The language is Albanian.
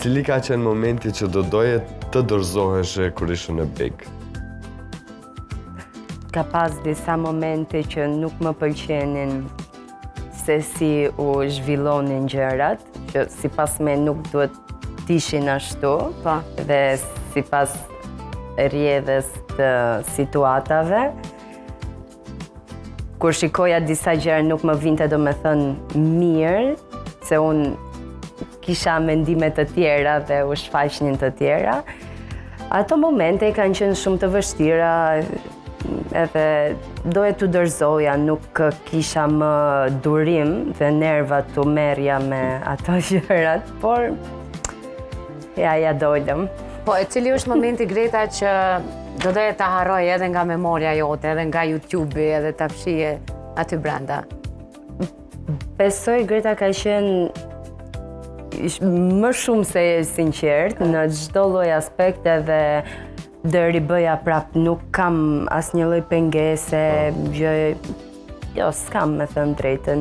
Cili ka qenë momenti që do doje të dorëzoheshe kur ishe në big? Ka pas disa momente që nuk më pëlqenin se si u zhvillonin gjërat, që sipas me nuk duhet t'ishin ashtu, dhe sipas rrjedhës të situatave. Kur shikoja disa gjëra nuk më vinte domethënë mirë, se unë kisha mendime të tjera dhe u shfaqnin të tjera. Ato momente kanë qenë shumë të vështira, edhe doje t'u dorëzoja, nuk kisha më durim dhe nerva t'u merrja me ato gjërat, por ja dolëm. Po, e cili është momenti, Greta, që do doje ta harroj edhe nga memoria jote, edhe nga YouTube-i, edhe ta fshije aty brenda? Besoj Greta ka qenë më shumë se sinqert në çdo lloj aspekte dhe do ribëja prap, nuk kam asnjë lloj pengese, gjë, jo, s'kam me thënë drejtën.